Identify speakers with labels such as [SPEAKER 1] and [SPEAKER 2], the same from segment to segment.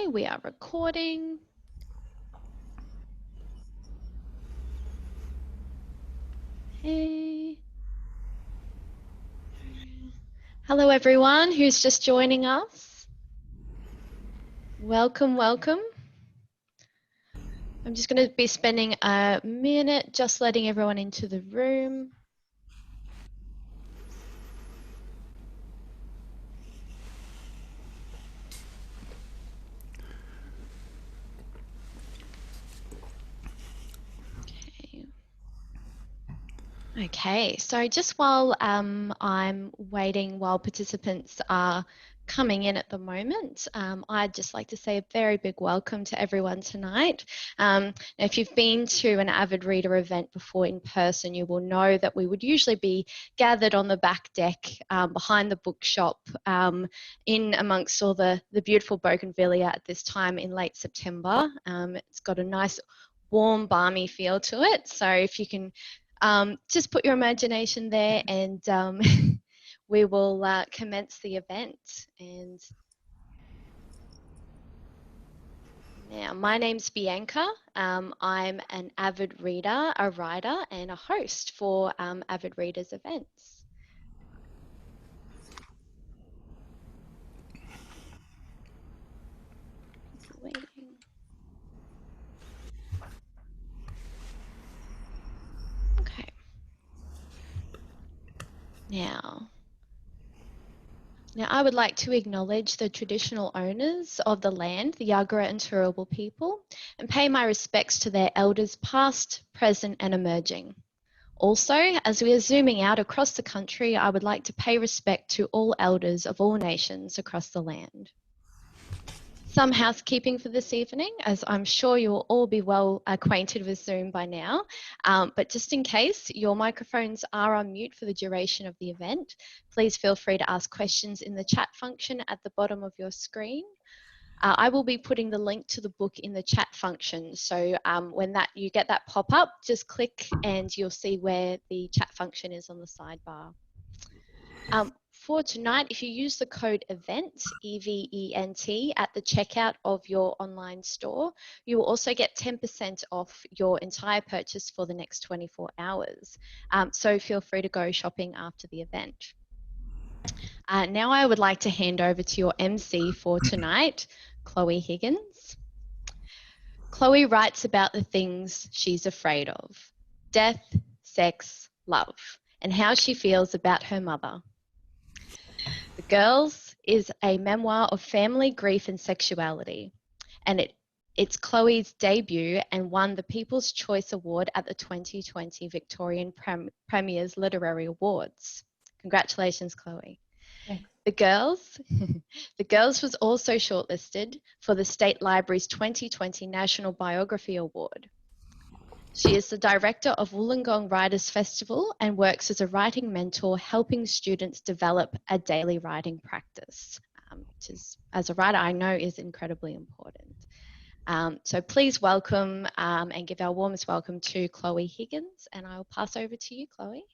[SPEAKER 1] Okay, we are recording. Hey. Hello everyone who's just joining us. Welcome, welcome. I'm just going to be spending a minute just letting everyone into the room. Okay, so just while I'm waiting, while participants are coming in at the moment, I'd just like to say a very big welcome to everyone tonight. If you've been to an Avid Reader event before in person, you will know that we would usually be gathered on the back deck behind the bookshop in amongst all the beautiful bougainvillea at this time in late September. It's got a nice warm, balmy feel to it, so if you can just put your imagination there and we will commence the event. And now, my name's Bianca. I'm an avid reader, a writer, and a host for Avid Readers events. Waiting. Okay. Now, I would like to acknowledge the traditional owners of the land, the Yagara and Turrbal people, and pay my respects to their elders past, present and emerging. Also, as we are zooming out across the country, I would like to pay respect to all elders of all nations across the land. Some housekeeping for this evening, as I'm sure you'll all be well acquainted with Zoom by now, but just in case, your microphones are on mute for the duration of the event. Please feel free to ask questions in the chat function at the bottom of your screen. I will be putting the link to the book in the chat function, so when you get that pop up, just click and you'll see where the chat function is on the sidebar. For tonight, if you use the code EVENT, E-V-E-N-T, at the checkout of your online store, you will also get 10% off your entire purchase for the next 24 hours. So feel free to go shopping after the event. Now I would like to hand over to your MC for tonight, Chloe Higgins. Chloe writes about the things she's afraid of: death, sex, love, and how she feels about her mother. The Girls is a memoir of family, grief and sexuality, and it's Chloe's debut and won the People's Choice Award at the 2020 Victorian Premier's Literary Awards. Congratulations, Chloe.
[SPEAKER 2] Thanks.
[SPEAKER 1] The Girls was also shortlisted for the State Library's 2020 National Biography Award. She is the director of Wollongong Writers Festival and works as a writing mentor, helping students develop a daily writing practice, which is, as a writer, I know is incredibly important. So please welcome and give our warmest welcome to Chloe Higgins, and I'll pass over to you, Chloe.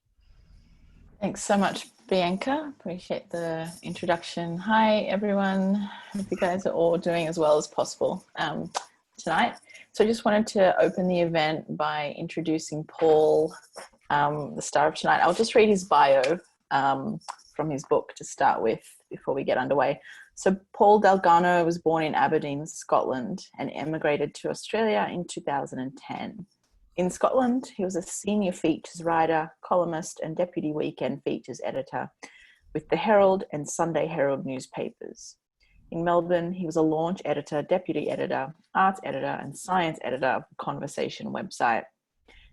[SPEAKER 2] Thanks so much, Bianca. Appreciate the introduction. Hi, everyone. Hope you guys are all doing as well as possible tonight. So I just wanted to open the event by introducing Paul, the star of tonight. I'll just read his bio from his book to start with before we get underway. So Paul Dalgarno was born in Aberdeen, Scotland, and emigrated to Australia in 2010. In Scotland, he was a senior features writer, columnist, and deputy weekend features editor with the Herald and Sunday Herald newspapers. In Melbourne, he was a launch editor, deputy editor, arts editor, and science editor of the Conversation website.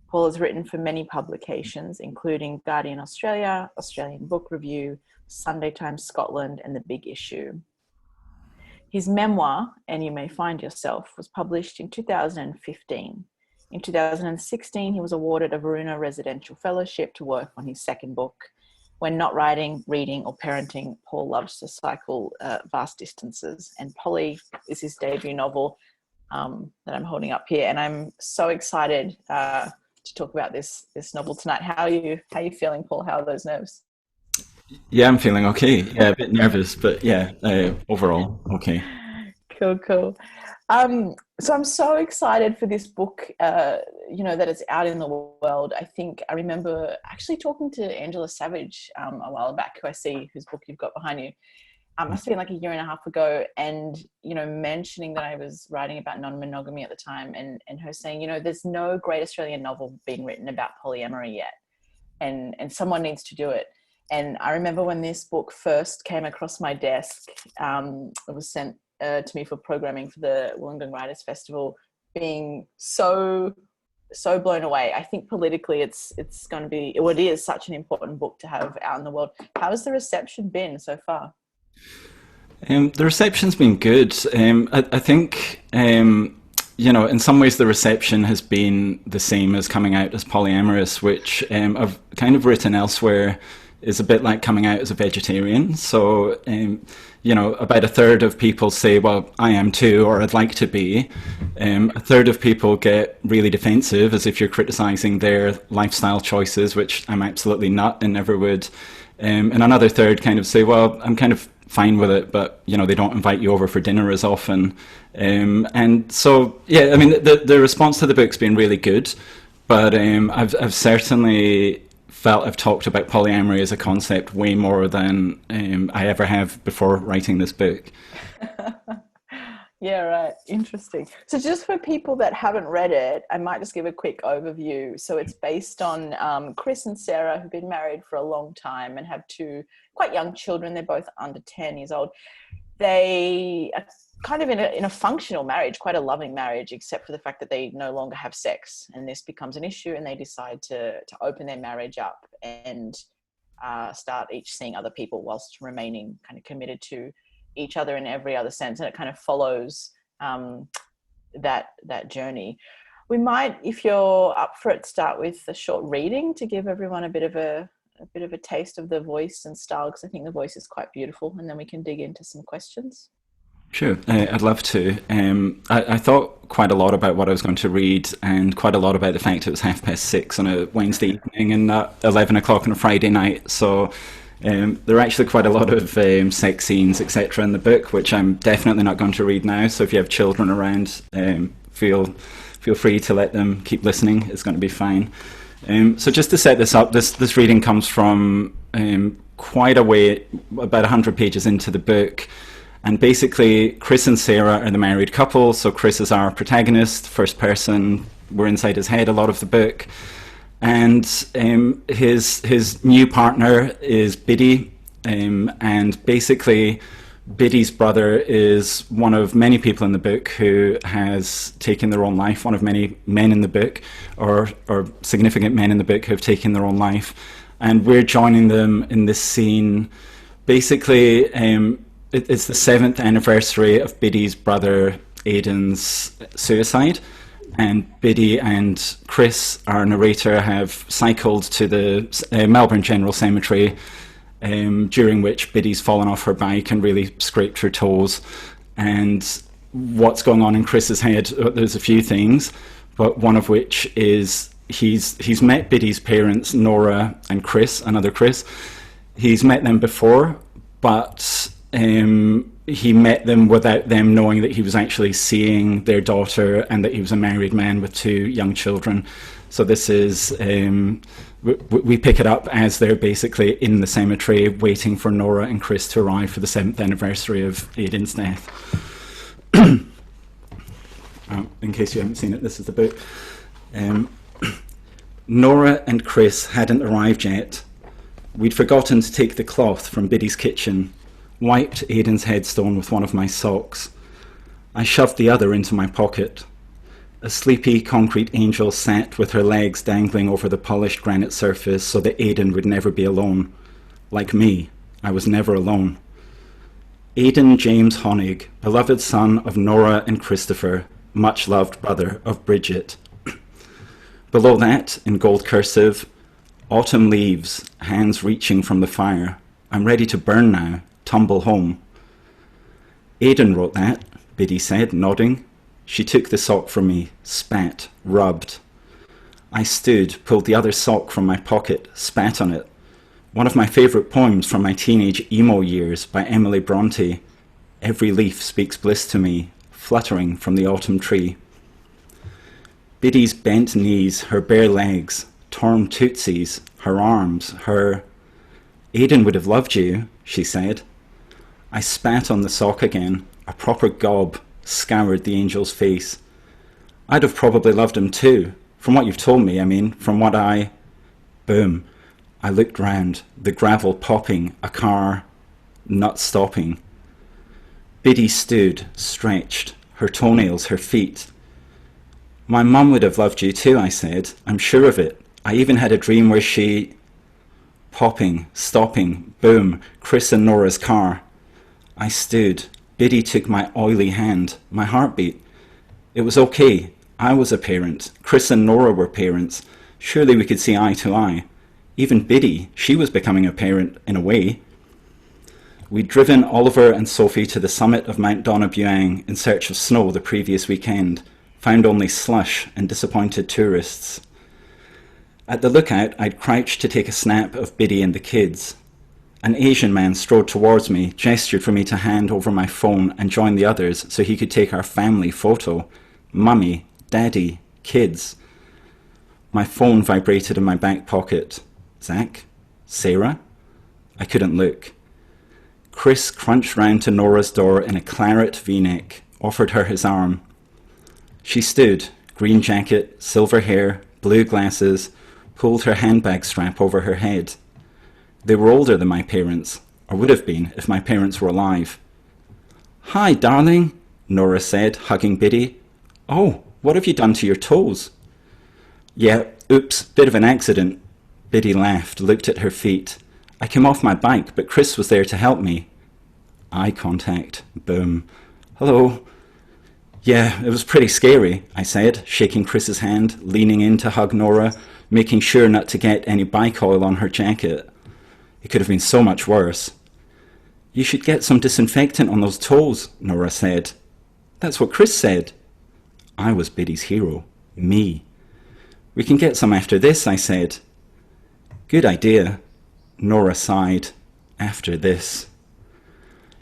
[SPEAKER 2] Paul has written for many publications, including Guardian Australia, Australian Book Review, Sunday Times Scotland, and The Big Issue. His memoir, And You May Find Yourself, was published in 2015. In 2016, he was awarded a Varuna Residential Fellowship to work on his second book. When not writing, reading, or parenting, Paul loves to cycle vast distances. And Polly is his debut novel that I'm holding up here. And I'm so excited to talk about this novel tonight. How are you feeling, Paul? How are those nerves?
[SPEAKER 3] Yeah, I'm feeling okay. Yeah, a bit nervous, but yeah, overall okay.
[SPEAKER 2] Cool. So I'm so excited for this book, you know, that it's out in the world. I remember actually talking to Angela Savage a while back, who I see, whose book you've got behind you. Must have been like a year and a half ago, and, you know, mentioning that I was writing about non-monogamy at the time, and her saying, you know, there's no great Australian novel being written about polyamory yet, and someone needs to do it. And I remember when this book first came across my desk, it was sent to me for programming for the Wollongong Writers Festival, being so blown away. I think politically it's going to be, well, it is such an important book to have out in the world. How has the reception been so far?
[SPEAKER 3] The reception's been good. I think, you know, in some ways the reception has been the same as coming out as polyamorous, which I've kind of written elsewhere is a bit like coming out as a vegetarian. So, you know, about a third of people say, well, I am too, or I'd like to be. A third of people get really defensive, as if you're criticizing their lifestyle choices, which I'm absolutely not and never would. And another third kind of say, well, I'm kind of fine with it, but, you know, they don't invite you over for dinner as often. And so, yeah, I mean, the response to the book's been really good, but I've certainly felt I've talked about polyamory as a concept way more than I ever have before writing this book.
[SPEAKER 2] Yeah, right. Interesting. So just for people that haven't read it, I might just give a quick overview. So it's based on Chris and Sarah, who've been married for a long time and have two quite young children. They're both under 10 years old. They are kind of in a functional marriage, quite a loving marriage, except for the fact that they no longer have sex. And this becomes an issue, and they decide to open their marriage up and start each seeing other people whilst remaining kind of committed to each other in every other sense. And it kind of follows that journey. We might, if you're up for it, start with a short reading to give everyone a bit of a taste of the voice and style, because I think the voice is quite beautiful, and then we can dig into some questions.
[SPEAKER 3] Sure, I'd love to. I thought quite a lot about what I was going to read, and quite a lot about the fact it was 6:30 on a Wednesday evening and not 11 o'clock on a Friday night. So there are actually quite a lot of sex scenes, etc. in the book, which I'm definitely not going to read now. So if you have children around, feel free to let them keep listening. It's going to be fine. So just to set this up, this reading comes from quite a way, about 100 pages into the book. And basically, Chris and Sarah are the married couple. So Chris is our protagonist, first person. We're inside his head a lot of the book. And his new partner is Biddy. And basically, Biddy's brother is one of many people in the book who has taken their own life, one of many men in the book, or significant men in the book who have taken their own life. And we're joining them in this scene. Basically, it's the 7th anniversary of Biddy's brother Aidan's suicide, and Biddy and Chris, our narrator, have cycled to the Melbourne General Cemetery, during which Biddy's fallen off her bike and really scraped her toes. And what's going on in Chris's head, there's a few things, but one of which is he's met Biddy's parents, Nora and Chris, another Chris. He's met them before, but he met them without them knowing that he was actually seeing their daughter and that he was a married man with 2 young children. So this is, we pick it up as they're basically in the cemetery waiting for Nora and Chris to arrive for the 7th anniversary of Aidan's death. In case you haven't seen it, this is the book. Nora and Chris hadn't arrived yet. We'd forgotten to take the cloth from Biddy's kitchen, wiped Aidan's headstone with one of my socks. I shoved the other into my pocket. A sleepy concrete angel sat with her legs dangling over the polished granite surface so that Aidan would never be alone. Like me, I was never alone. Aidan James Honig, beloved son of Nora and Christopher, much loved brother of Bridget. Below that, in gold cursive, autumn leaves, hands reaching from the fire. I'm ready to burn now. Tumble home. Aidan wrote that, Biddy said, nodding. She took the sock from me, spat, rubbed. I stood, pulled the other sock from my pocket, spat on it. One of my favourite poems from my teenage emo years by Emily Bronte. Every leaf speaks bliss to me, fluttering from the autumn tree. Biddy's bent knees, her bare legs, torn tootsies, her arms, her... Aidan would have loved you, she said. I spat on the sock again. A proper gob scoured the angel's face. I'd have probably loved him too. From what you've told me, I mean, from what I... Boom. I looked round, the gravel popping, a car not stopping. Biddy stood, stretched, her toenails, her feet. My mum would have loved you too, I said. I'm sure of it. I even had a dream where she... Popping, stopping, boom, Chris and Nora's car. I stood. Biddy took my oily hand, my heartbeat. It was okay. I was a parent. Chris and Nora were parents. Surely we could see eye to eye. Even Biddy, she was becoming a parent in a way. We'd driven Oliver and Sophie to the summit of Mount Buang in search of snow the previous weekend, found only slush and disappointed tourists. At the lookout, I'd crouched to take a snap of Biddy and the kids. An Asian man strode towards me, gestured for me to hand over my phone and join the others so he could take our family photo. Mummy, Daddy, kids. My phone vibrated in my back pocket. Zac? Sarah? I couldn't look. Chris crunched round to Nora's door in a claret v-neck, offered her his arm. She stood, green jacket, silver hair, blue glasses, pulled her handbag strap over her head. They were older than my parents, or would have been if my parents were alive. Hi, darling, Nora said, hugging Biddy. Oh, what have you done to your toes? Yeah, oops, bit of an accident. Biddy laughed, looked at her feet. I came off my bike, but Chris was there to help me. Eye contact. Boom. Hello. Yeah, it was pretty scary, I said, shaking Chris's hand, leaning in to hug Nora, making sure not to get any bike oil on her jacket. It could have been so much worse. You should get some disinfectant on those toes, Nora said. That's what Chris said. I was Biddy's hero. Me. We can get some after this, I said. Good idea. Nora sighed. After this.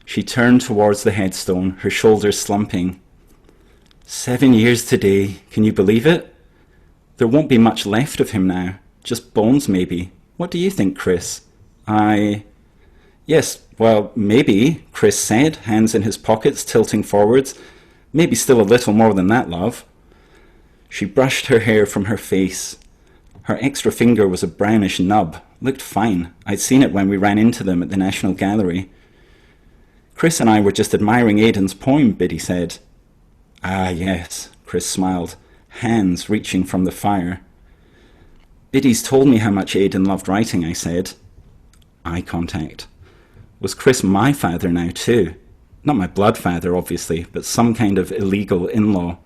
[SPEAKER 3] She turned towards the headstone, her shoulders slumping. 7 years today, can you believe it? There won't be much left of him now, just bones maybe. What do you think, Chris? Yes, well, maybe, Chris said, hands in his pockets, tilting forwards. Maybe still a little more than that, love. She brushed her hair from her face. Her extra finger was a brownish nub, looked fine. I'd seen it when we ran into them at the National Gallery. Chris and I were just admiring Aidan's poem, Biddy said. Ah, yes, Chris smiled, hands reaching from the fire. Biddy's told me how much Aidan loved writing, I said. Eye contact. Was Chris my father now too? Not my blood father, obviously, but some kind of illegal in-law.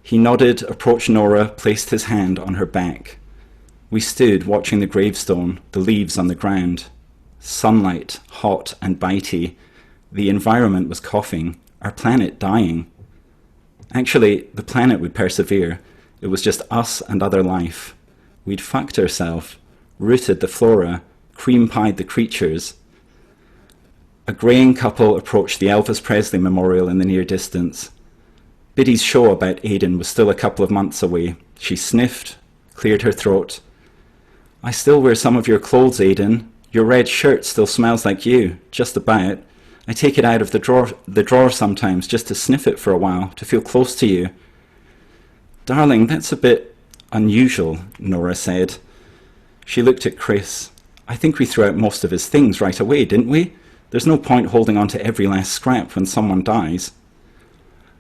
[SPEAKER 3] He nodded, approached Nora, placed his hand on her back. We stood watching the gravestone, the leaves on the ground. Sunlight, hot and bitey. The environment was coughing, our planet dying. Actually, the planet would persevere. It was just us and other life. We'd fucked ourselves, rooted the flora, cream-pied the creatures. A greying couple approached the Elvis Presley Memorial in the near distance. Biddy's show about Aidan was still a couple of months away. She sniffed, cleared her throat. I still wear some of your clothes, Aidan. Your red shirt still smells like you, just about. I take it out of the drawer sometimes just to sniff it for a while, to feel close to you. Darling, that's a bit unusual, Nora said. She looked at Chris. I think we threw out most of his things right away, didn't we? There's no point holding on to every last scrap when someone dies.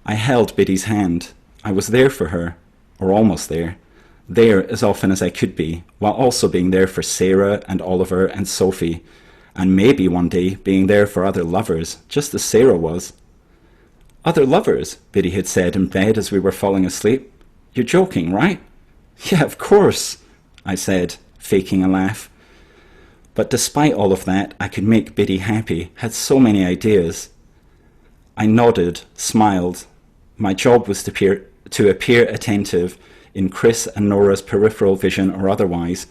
[SPEAKER 3] I held Biddy's hand. I was there for her, or almost there as often as I could be, while also being there for Sarah and Oliver and Sophie, and maybe one day being there for other lovers, just as Sarah was. Other lovers, Biddy had said in bed as we were falling asleep. You're joking, right? Yeah, of course, I said, faking a laugh. But despite all of that, I could make Biddy happy, had so many ideas. I nodded, smiled. My job was to appear attentive in Chris and Nora's peripheral vision or otherwise,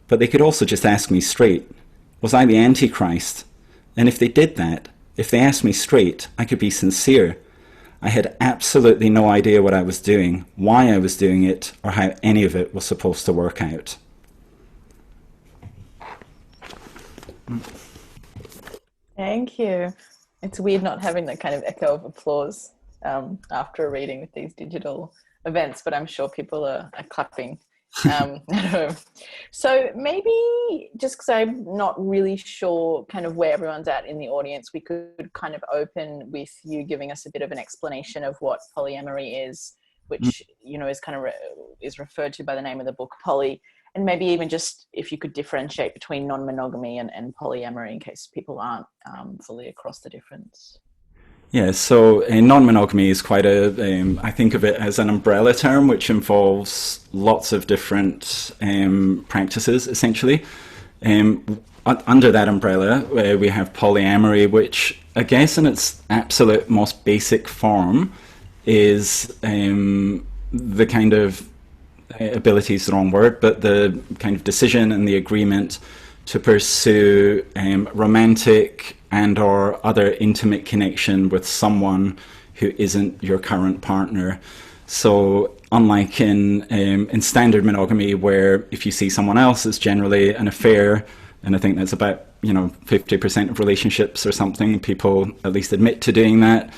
[SPEAKER 3] but they could also just ask me straight, was I the Antichrist? And if they did that, If they asked me straight, I could be sincere. I had absolutely no idea what I was doing, why I was doing it, or how any of it was supposed to work out.
[SPEAKER 2] Thank you. It's weird not having that kind of echo of applause after a reading with these digital events, but I'm sure people are clapping at home. So maybe just because I'm not really sure kind of where everyone's at in the audience, we could kind of open with you giving us a bit of an explanation of what polyamory is, which, you know, is kind of is referred to by the name of the book, Poly, and maybe even just if you could differentiate between non-monogamy and polyamory in case people aren't fully across the difference.
[SPEAKER 3] Yeah, so non-monogamy is quite I think of it as an umbrella term which involves lots of different practices, essentially. Under that umbrella, we have polyamory, which I guess in its absolute most basic form is the kind of, ability is the wrong word, but the kind of decision and the agreement to pursue romantic and or other intimate connection with someone who isn't your current partner. So unlike in standard monogamy, where if you see someone else, it's generally an affair, and I think that's about 50% of relationships or something, people at least admit to doing that.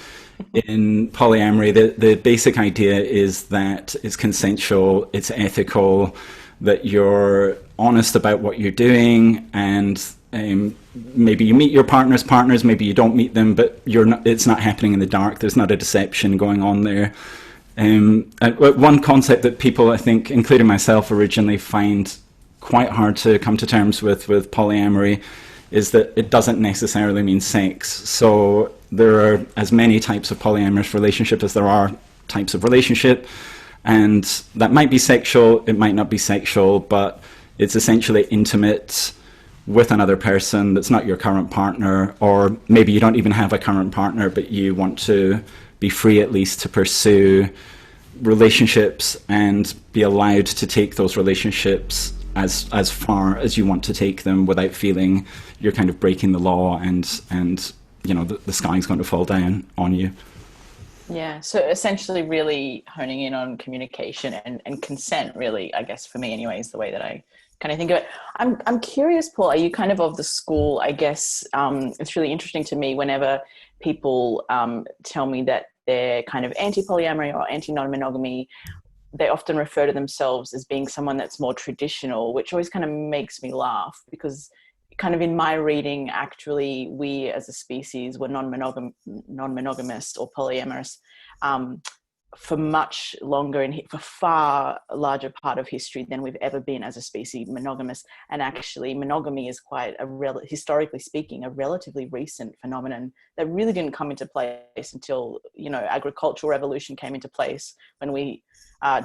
[SPEAKER 3] In polyamory, the basic idea is that it's consensual, it's ethical, that you're honest about what you're doing, and maybe you meet your partner's partners, maybe you don't meet them, but it's not happening in the dark. There's not a deception going on there. One concept that people, I think, including myself, originally find quite hard to come to terms with polyamory is that it doesn't necessarily mean sex. So there are as many types of polyamorous relationship as there are types of relationship, and that might be sexual, it might not be sexual, but it's essentially intimate with another person that's not your current partner, or maybe you don't even have a current partner, but you want to be free at least to pursue relationships and be allowed to take those relationships as far as you want to take them without feeling you're kind of breaking the law and the sky's going to fall down on you.
[SPEAKER 2] Yeah, so essentially really honing in on communication and consent, really, I guess for me anyway, is the way that I kind of think of it. I'm curious, Paul, are you kind of the school, I guess, it's really interesting to me whenever people tell me that they're kind of anti-polyamory or anti-non-monogamy, they often refer to themselves as being someone that's more traditional, which always kind of makes me laugh, because kind of in my reading, actually, we as a species were non-monogamous or polyamorous for much longer and for far larger part of history than we've ever been as a species monogamous. And actually, monogamy is quite historically speaking, a relatively recent phenomenon that really didn't come into place until, agricultural revolution came into place, when we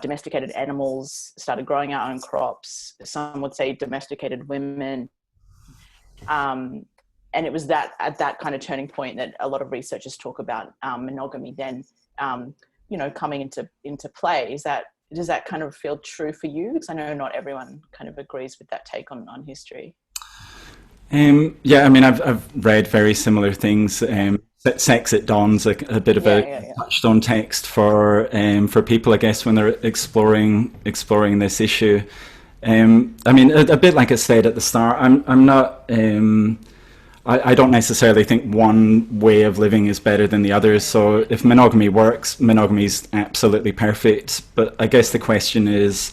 [SPEAKER 2] domesticated animals, started growing our own crops. Some would say domesticated women. And it was at that kind of turning point that a lot of researchers talk about monogamy then, coming into play. Does that kind of feel true for you? Because I know not everyone kind of agrees with that take on history.
[SPEAKER 3] Yeah, I mean, I've read very similar things. Sex at Dawn's a bit of a touchstone text for people, I guess, when they're exploring this issue. I mean, a bit like I said at the start, I'm not. I don't necessarily think one way of living is better than the other. So if monogamy works, monogamy is absolutely perfect. But I guess the question is,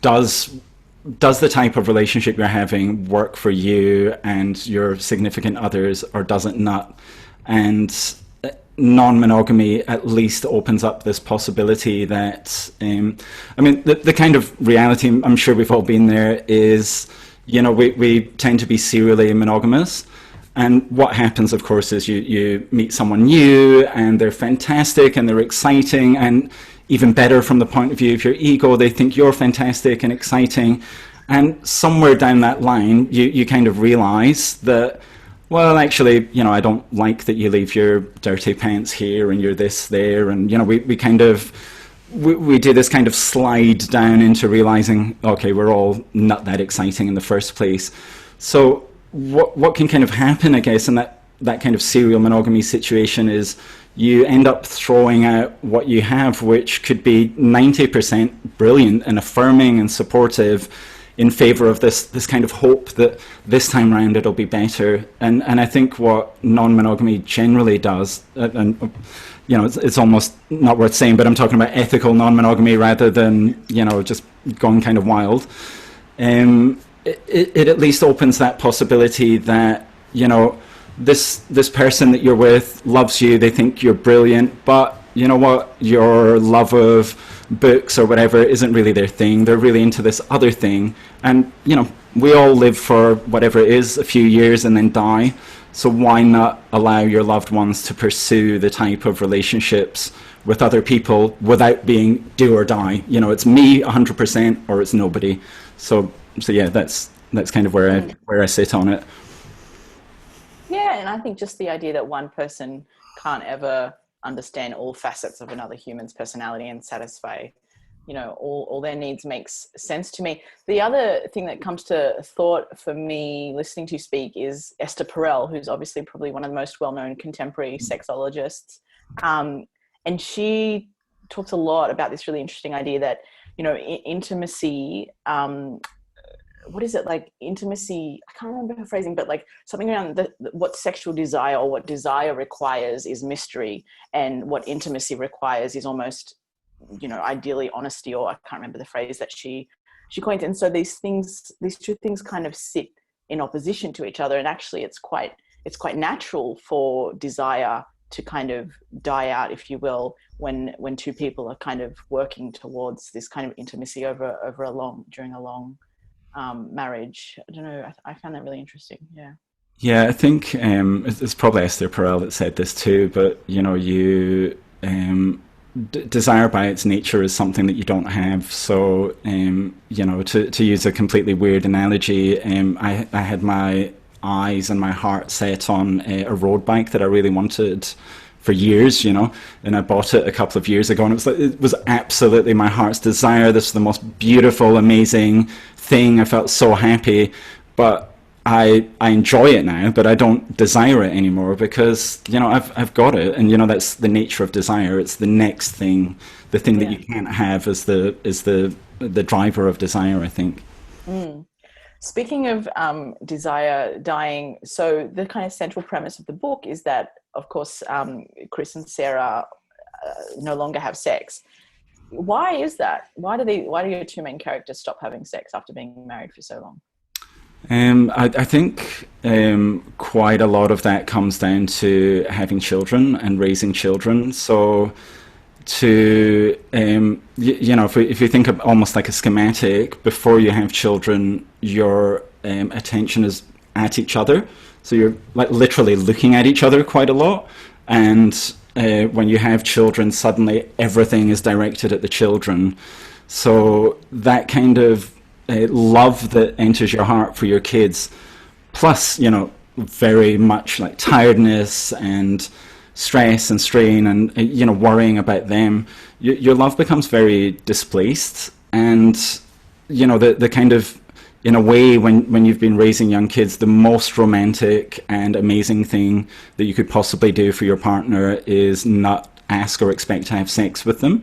[SPEAKER 3] does the type of relationship you're having work for you and your significant others, or does it not? And non-monogamy at least opens up this possibility that, the kind of reality, I'm sure we've all been there, is, we tend to be serially monogamous. And what happens, of course, is you meet someone new and they're fantastic and they're exciting, and even better from the point of view of your ego, they think you're fantastic and exciting. And somewhere down that line, you kind of realize that, well, actually, I don't like that you leave your dirty pants here and you're this there. And, we kind of, we do this kind of slide down into realizing, okay, we're all not that exciting in the first place. So what can kind of happen, I guess, in that that kind of serial monogamy situation is you end up throwing out what you have, which could be 90% brilliant and affirming and supportive, in favor of this kind of hope that this time around it'll be better. And I think what non-monogamy generally does, and you know, it's almost not worth saying, but I'm talking about ethical non-monogamy rather than, you know, just going kind of wild. It at least opens that possibility that, you know, this person that you're with loves you, they think you're brilliant, but you know what, your love of books or whatever isn't really their thing. They're really into this other thing. And, you know, we all live for whatever it is, a few years and then die. So why not allow your loved ones to pursue the type of relationships with other people without being do or die? You know, it's me 100% or it's nobody. So yeah, that's kind of where I sit on it.
[SPEAKER 2] Yeah, and I think just the idea that one person can't ever understand all facets of another human's personality and satisfy, you know, all their needs makes sense to me. The other thing that comes to thought for me listening to you speak is Esther Perel, who's obviously probably one of the most well-known contemporary sexologists. And she talks a lot about this really interesting idea that, you know, intimacy, what is it, like intimacy, I can't remember her phrasing, but like something around what sexual desire or what desire requires is mystery, and what intimacy requires is almost, you know, ideally honesty, or I can't remember the phrase that she coined. And so these two things kind of sit in opposition to each other, and actually it's quite natural for desire to kind of die out, if you will, when two people are kind of working towards this kind of intimacy during a long marriage. I don't know. I found that really interesting. Yeah.
[SPEAKER 3] Yeah, I think it's probably Esther Perel that said this too. But you know, desire by its nature is something that you don't have. So you know, to use a completely weird analogy, I had my eyes and my heart set on a road bike that I really wanted for years, you know, and I bought it a couple of years ago, and it was absolutely my heart's desire. This was the most beautiful, amazing thing. I felt so happy, but I enjoy it now, but I don't desire it anymore because, you know, I've got it, and you know, that's the nature of desire. It's the next thing, the thing that you can't have is the driver of desire, I think.
[SPEAKER 2] Speaking of desire dying, so the kind of central premise of the book is that, of course, Chris and Sarah no longer have sex. Why is that? Why do your two main characters stop having sex after being married for so long?
[SPEAKER 3] I think quite a lot of that comes down to having children and raising children. So you know, if you think of almost like a schematic, before you have children, your attention is at each other. So you're like literally looking at each other quite a lot. And when you have children, suddenly everything is directed at the children. So that kind of love that enters your heart for your kids, plus, you know, very much like tiredness and stress and strain and, you know, worrying about them, your love becomes very displaced. And, you know, the kind of, in a way, when you've been raising young kids, the most romantic and amazing thing that you could possibly do for your partner is not ask or expect to have sex with them.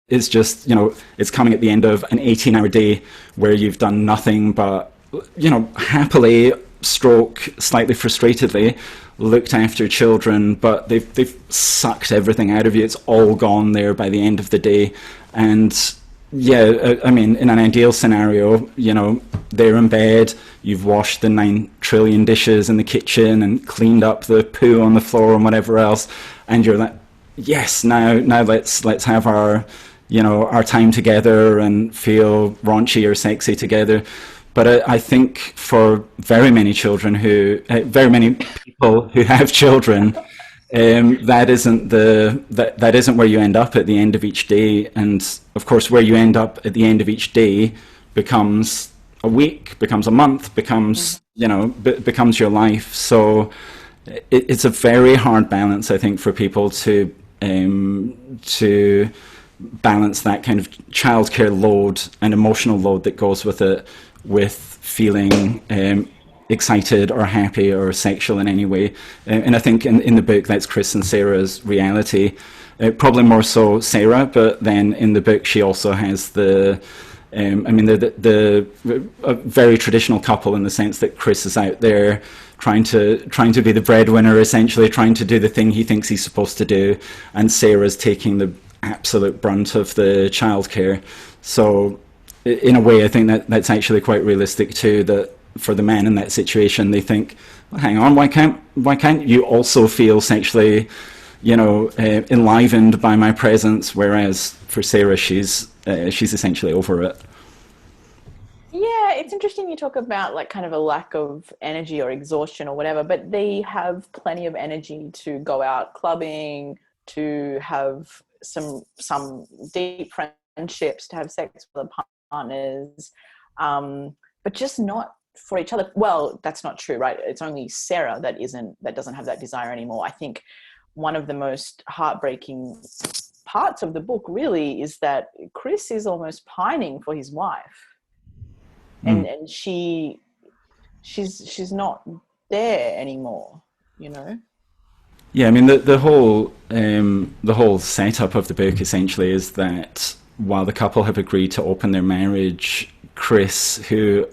[SPEAKER 3] It's just, you know, it's coming at the end of an 18-hour day where you've done nothing but, you know, happily stroke slightly frustratedly looked after children, but they've sucked everything out of you. It's all gone there by the end of the day. And yeah, I mean, in an ideal scenario, you know, they're in bed, you've washed the 9 trillion dishes in the kitchen and cleaned up the poo on the floor and whatever else, and you're like, yes, now let's have our, you know, our time together and feel raunchy or sexy together. But I think for very many people who have children, that isn't where you end up at the end of each day. And of course, where you end up at the end of each day becomes a week, becomes a month, becomes, you know, becomes your life. So it's a very hard balance, I think, for people to balance that kind of childcare load and emotional load that goes with it, with feeling excited or happy or sexual in any way. And I think in the book, that's Chris and Sarah's reality. Probably more so Sarah, but then in the book she also has the a very traditional couple in the sense that Chris is out there trying to be the breadwinner, essentially trying to do the thing he thinks he's supposed to do, and Sarah's taking the absolute brunt of the childcare. So in a way, I think that's actually quite realistic too, that for the men in that situation, they think, well, hang on, why can't you also feel sexually, enlivened by my presence? Whereas for Sarah, she's essentially over it.
[SPEAKER 2] Yeah, it's interesting you talk about like kind of a lack of energy or exhaustion or whatever, but they have plenty of energy to go out clubbing, to have some deep friendships, to have sex with their partners, but just not for each other. Well, that's not true, right? It's only Sarah that doesn't have that desire anymore. I think one of the most heartbreaking parts of the book really is that Chris is almost pining for his wife, and she's not there anymore,
[SPEAKER 3] Yeah, I mean the whole setup of the book essentially is that while the couple have agreed to open their marriage, Chris, who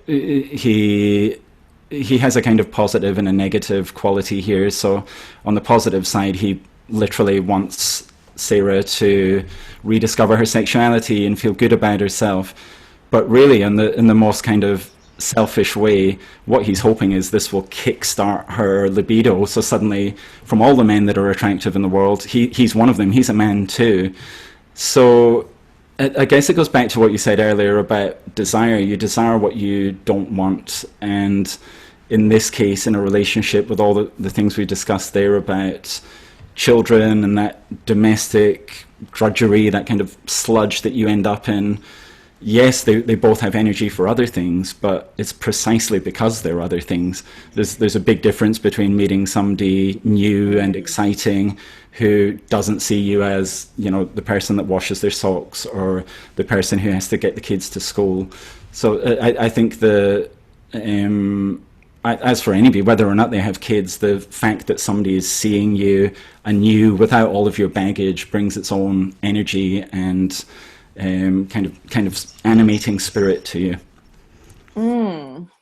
[SPEAKER 3] he has a kind of positive and a negative quality here. So on the positive side, he literally wants Sarah to rediscover her sexuality and feel good about herself. But really, in the most kind of selfish way, what he's hoping is this will kickstart her libido. So suddenly, from all the men that are attractive in the world, he's one of them. He's a man too. So I guess it goes back to what you said earlier about desire. You desire what you don't want. And in this case, in a relationship with all the things we discussed there about children and that domestic drudgery, that kind of sludge that you end up in, yes, they both have energy for other things, but it's precisely because they're other things. There's a big difference between meeting somebody new and exciting who doesn't see you as, the person that washes their socks or the person who has to get the kids to school. So I think as for anybody, whether or not they have kids, the fact that somebody is seeing you anew without all of your baggage brings its own energy and kind of animating spirit to you.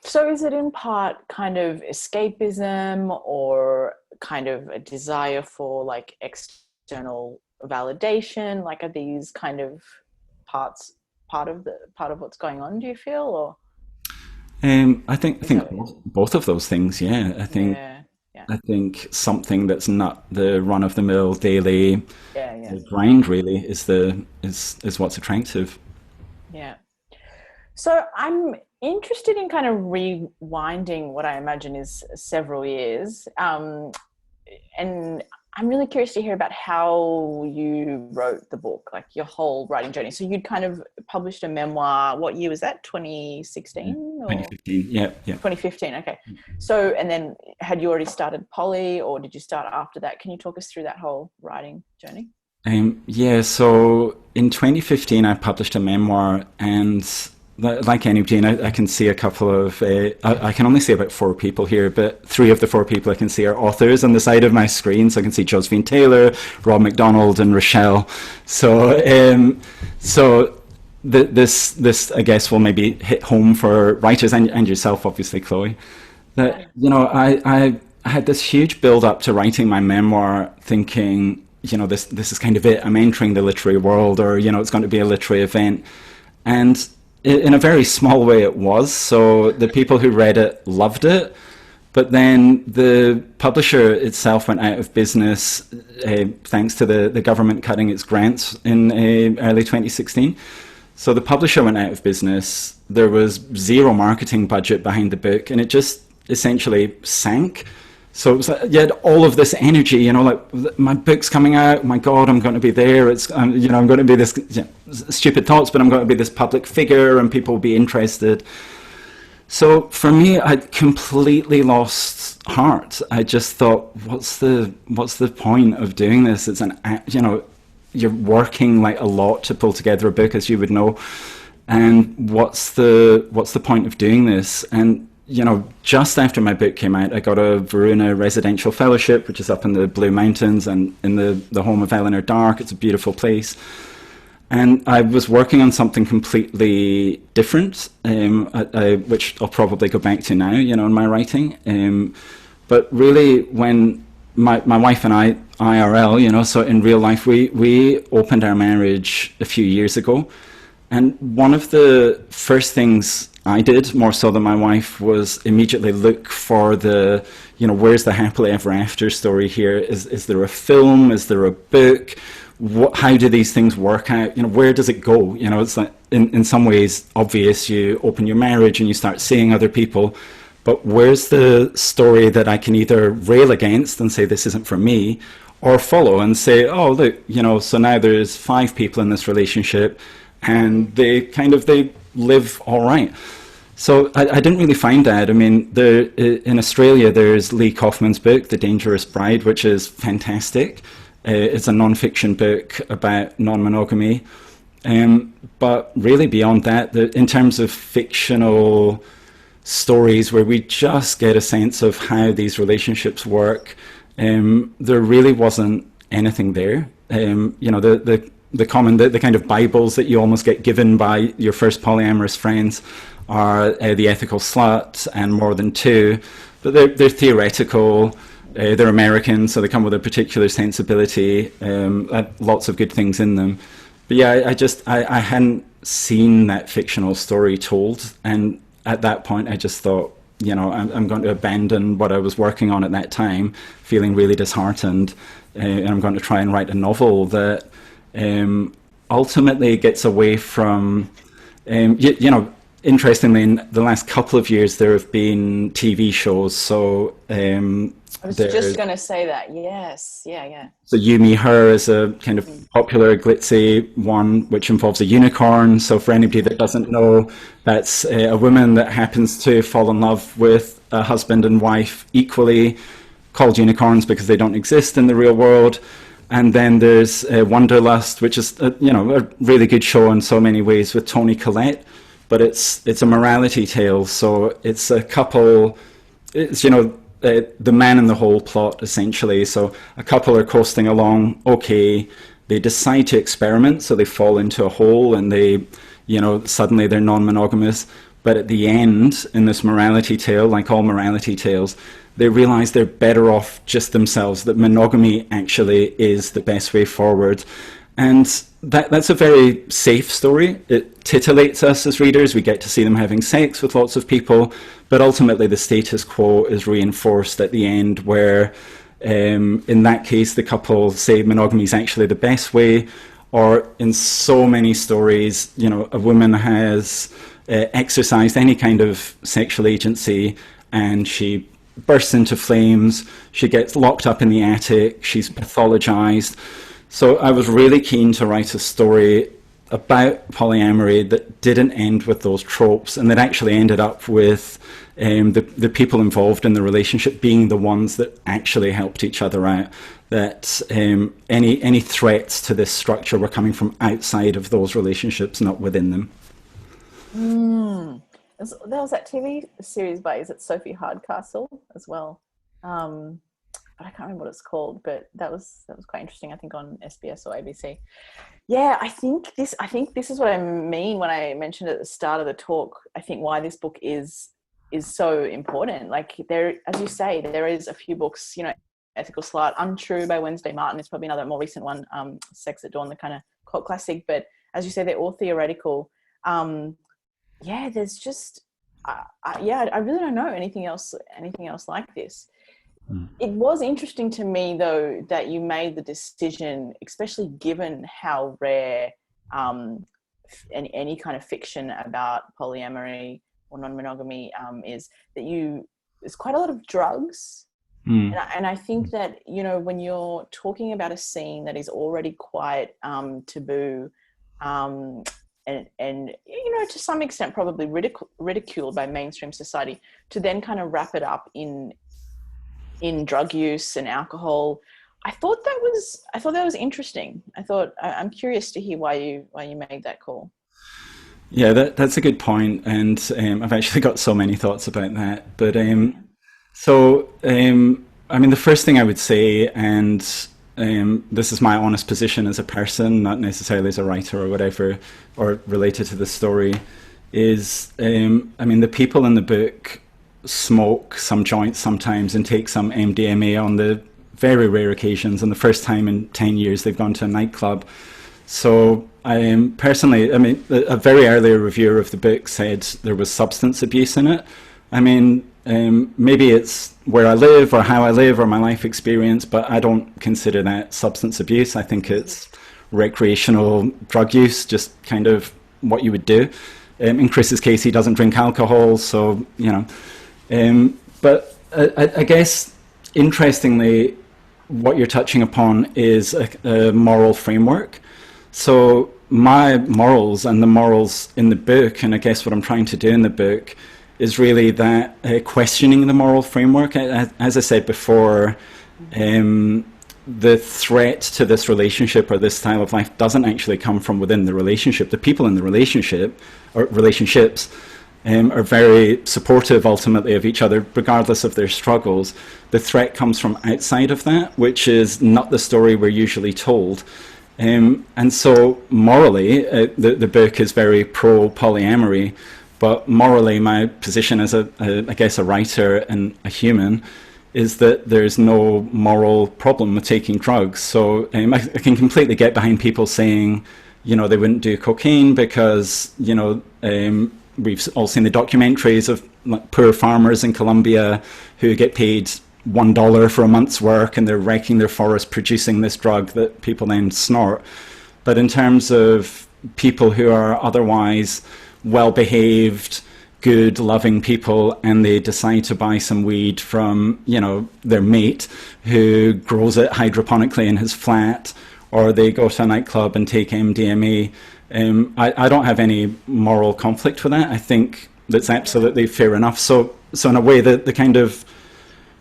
[SPEAKER 2] So is it in part kind of escapism or kind of a desire for like external validation? Like, are these kind of part of what's going on, do you feel? Or
[SPEAKER 3] I think both of those things. Yeah, I think something that's not the run-of-the-mill daily grind really is what's attractive.
[SPEAKER 2] Yeah. So I'm interested in kind of rewinding what I imagine is several years, and I'm really curious to hear about how you wrote the book, like your whole writing journey. So you'd kind of published a memoir. What year was that? 2016? Or?
[SPEAKER 3] 2015. Yeah.
[SPEAKER 2] 2015. Okay. So, and then had you already started Poly, or did you start after that? Can you talk us through that whole writing journey?
[SPEAKER 3] So in 2015, I published a memoir, and like anybody, and I can see a couple of, I can only see about 4 people here, but 3 of the 4 people I can see are authors on the side of my screen. So I can see Josephine Taylor, Rob McDonald, and Rochelle. So, this I guess will maybe hit home for writers and yourself, obviously, Chloe. That I had this huge build up to writing my memoir, thinking, this is kind of it. I'm entering the literary world, or it's going to be a literary event, and in a very small way it was. So the people who read it loved it, but then the publisher itself went out of business thanks to the government cutting its grants in early 2016. So the publisher went out of business. There was 0 marketing budget behind the book, and it just essentially sank. So it was like, you had all of this energy, like my book's coming out. My God, I'm going to be there. It's, I'm going to be this stupid thoughts, but I'm going to be this public figure, and people will be interested. So for me, I completely lost heart. I just thought, what's the point of doing this? It's you're working like a lot to pull together a book, as you would know, and what's the point of doing this? And just after my book came out, I got a Varuna residential fellowship, which is up in the Blue Mountains and in the home of Eleanor Dark. It's a beautiful place. And I was working on something completely different, which I'll probably go back to now, in my writing. But really, when my wife and I, IRL, so in real life, we opened our marriage a few years ago. And one of the first things I did, more so than my wife, was immediately look for where's the happily ever after story here? Is there a film? Is there a book? How do these things work out? Where does it go? It's like, in some ways obvious, you open your marriage and you start seeing other people, but where's the story that I can either rail against and say this isn't for me, or follow and say, oh look, so now there's 5 people in this relationship and they live all right. So I didn't really find that. I mean, in Australia, there's Lee Kaufman's book, The Dangerous Bride, which is fantastic. It's a non-fiction book about non-monogamy. But really beyond that, in terms of fictional stories where we just get a sense of how these relationships work, there really wasn't anything there. The kind of Bibles that you almost get given by your first polyamorous friends are The Ethical Slut and More Than Two, but they're theoretical. They're American, so they come with a particular sensibility, lots of good things in them. But yeah, I hadn't seen that fictional story told, and at that point I just thought, I'm going to abandon what I was working on at that time, feeling really disheartened, and I'm going to try and write a novel that ultimately gets away from, interestingly, in the last couple of years there have been TV shows, so
[SPEAKER 2] I was just going to say that. Yes. Yeah.
[SPEAKER 3] So You, Me, Her is a kind of popular, glitzy one, which involves a unicorn. So for anybody that doesn't know, that's a woman that happens to fall in love with a husband and wife equally, called unicorns because they don't exist in the real world. And then there's Wanderlust, which is a really good show in so many ways with Toni Collette, but it's a morality tale. So it's a couple. It's the man in the hole plot, essentially. So a couple are coasting along, okay, they decide to experiment, so they fall into a hole and they, suddenly they're non-monogamous. But at the end, in this morality tale, like all morality tales, they realize they're better off just themselves, that monogamy actually is the best way forward. And that's a very safe story. It titillates us as readers. We get to see them having sex with lots of people, but ultimately the status quo is reinforced at the end, where in that case the couple say monogamy is actually the best way, or in so many stories, a woman has exercised any kind of sexual agency and she bursts into flames, she gets locked up in the attic, she's pathologized. So I was really keen to write a story about polyamory that didn't end with those tropes, and that actually ended up with the people involved in the relationship being the ones that actually helped each other out. That any threats to this structure were coming from outside of those relationships, not within them.
[SPEAKER 2] There was that TV series by, is it Sophie Hardcastle as well? But I can't remember what it's called, but that was quite interesting, I think, on SBS or ABC. Yeah, I think this is what I mean when I mentioned at the start of the talk. I think why this book is so important. Like, there, as you say, there is a few books, Ethical Slut, Untrue by Wednesday Martin is probably another more recent one, Sex at Dawn, the kind of cult classic, but as you say, they're all theoretical. There's just I really don't know anything else like this. It was interesting to me, though, that you made the decision, especially given how rare any kind of fiction about polyamory or non-monogamy is, that there's quite a lot of drugs. And I think that, when you're talking about a scene that is already quite taboo, and to some extent probably ridiculed by mainstream society, to then kind of wrap it up in drug use and alcohol, I thought that was interesting. I'm curious to hear why you made that call.
[SPEAKER 3] Yeah, that's a good point, and I've actually got so many thoughts about that. But I mean, the first thing I would say, and this is my honest position as a person, not necessarily as a writer or whatever, or related to the story, is I mean, the people in the book smoke some joints sometimes and take some MDMA on the very rare occasions, and the first time in 10 years they've gone to a nightclub. So I personally, I mean, a very earlier reviewer of the book said there was substance abuse in it. I mean, maybe it's where I live or how I live or my life experience, but I don't consider that substance abuse. I think it's recreational drug use, just kind of what you would do. In Chris's case, he doesn't drink alcohol, so, you know. But I guess, interestingly, what you're touching upon is a moral framework. So my morals and the morals in the book, and I guess what I'm trying to do in the book, is really that questioning the moral framework. As I said before, the threat to this relationship or this style of life doesn't actually come from within the relationship. The people in the relationship or relationships are very supportive ultimately of each other, regardless of their struggles. The threat comes from outside of that, which is not the story we're usually told. And so morally, the book is very pro-polyamory, but morally my position as I guess a writer and a human is that there's no moral problem with taking drugs. So I can completely get behind people saying, you know, they wouldn't do cocaine because, you know, we've all seen the documentaries of like, poor farmers in Colombia who get paid $1 for a month's work and they're wrecking their forest producing this drug that people then snort. But in terms of people who are otherwise well-behaved, good, loving people, and they decide to buy some weed from, you know, their mate who grows it hydroponically in his flat, or they go to a nightclub and take MDMA, I don't have any moral conflict with that. I think that's absolutely fair enough. So in a way, the kind of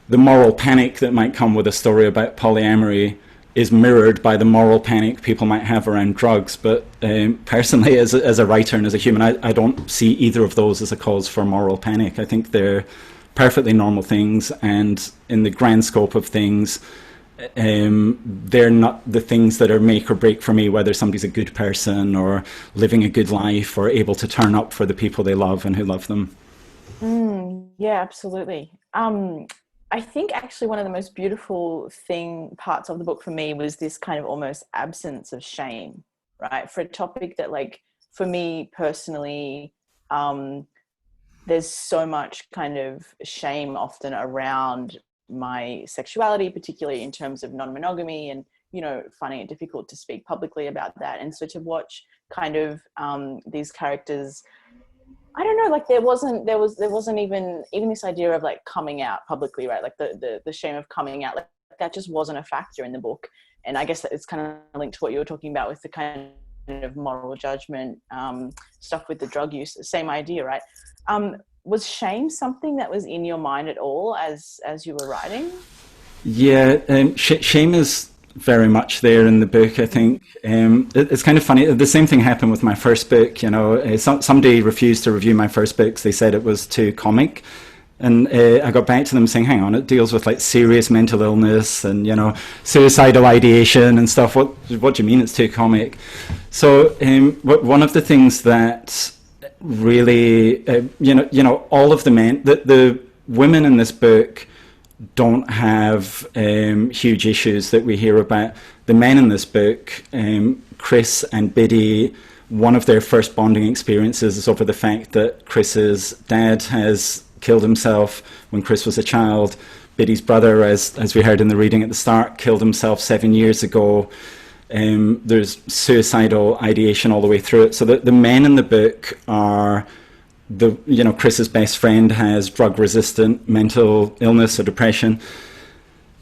[SPEAKER 3] the moral panic that might come with a story about polyamory is mirrored by the moral panic people might have around drugs. But personally, as a writer and as a human, I don't see either of those as a cause for moral panic. I think they're perfectly normal things, and in the grand scope of things, they're not the things that are make or break for me, whether somebody's a good person or living a good life or able to turn up for the people they love and who love them.
[SPEAKER 2] Yeah, absolutely. I think actually one of the most beautiful parts of the book for me was this kind of almost absence of shame, right? For a topic that, like, for me personally, there's so much kind of shame often around my sexuality, particularly in terms of non-monogamy, and, you know, finding it difficult to speak publicly about that. And so to watch kind of these characters, I don't know, like there wasn't even this idea of like coming out publicly, right? Like the shame of coming out, like that just wasn't a factor in the book. And I guess that it's kind of linked to what you were talking about with the kind of moral judgment stuff with the drug use. Same idea, right? Was shame something that was in your mind at all as you were writing?
[SPEAKER 3] Yeah, shame is very much there in the book, I think. It's kind of funny. The same thing happened with my first book. You know, somebody refused to review my first book. They said it was too comic. And I got back to them saying, hang on, it deals with like serious mental illness and, you know, suicidal ideation and stuff. What do you mean it's too comic? So one of the things that really, you know, all of the men, the women in this book don't have huge issues that we hear about. The men in this book, Chris and Biddy, one of their first bonding experiences is over the fact that Chris's dad has killed himself when Chris was a child. Biddy's brother, as we heard in the reading at the start, killed himself 7 years ago. There's suicidal ideation all the way through it. So the men in the book are, Chris's best friend has drug-resistant mental illness or depression.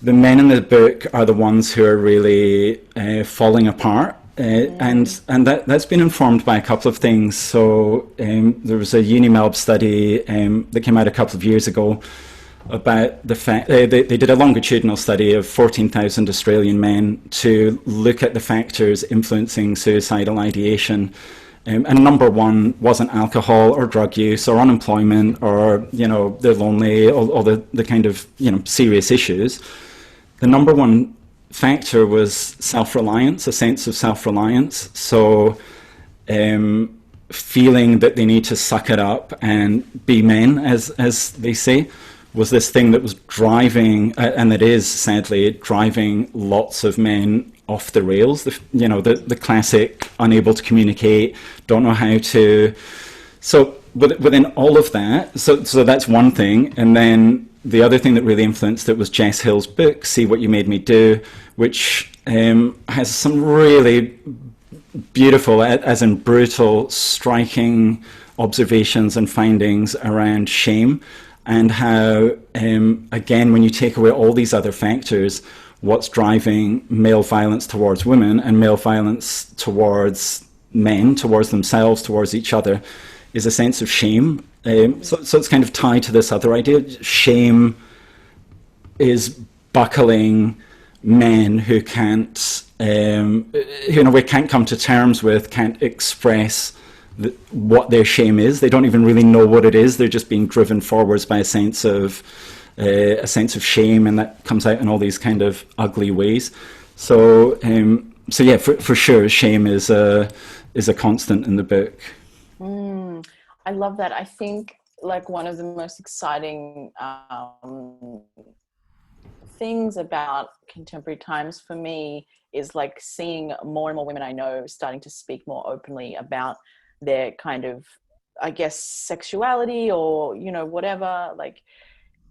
[SPEAKER 3] The men in the book are the ones who are really falling apart. And that's been informed by a couple of things. So there was a UniMelb study that came out a couple of years ago about the fact they did a longitudinal study of 14,000 Australian men to look at the factors influencing suicidal ideation. And number one wasn't alcohol or drug use or unemployment or, they're lonely, all the kind of, serious issues. The number one factor was self-reliance, a sense of self-reliance. So feeling that they need to suck it up and be men, as they say, was this thing that was driving, and it is sadly driving lots of men off the rails. The classic unable to communicate, don't know how to. So within all of that, so that's one thing. And then the other thing that really influenced it was Jess Hill's book, See What You Made Me Do, which has some really beautiful, as in brutal, striking observations and findings around shame, and how, again, when you take away all these other factors, what's driving male violence towards women and male violence towards men, towards themselves, towards each other, is a sense of shame. So it's kind of tied to this other idea. Shame is buckling men who can't, we can't come to terms with, can't express what their shame is. They don't even really know what it is. They're just being driven forwards by a sense of shame, and that comes out in all these kind of ugly ways. So yeah, for sure, shame is a constant in the book.
[SPEAKER 2] I love that. I think like one of the most exciting things about contemporary times for me is like seeing more and more women I know starting to speak more openly about their kind of, I guess, sexuality or, whatever, like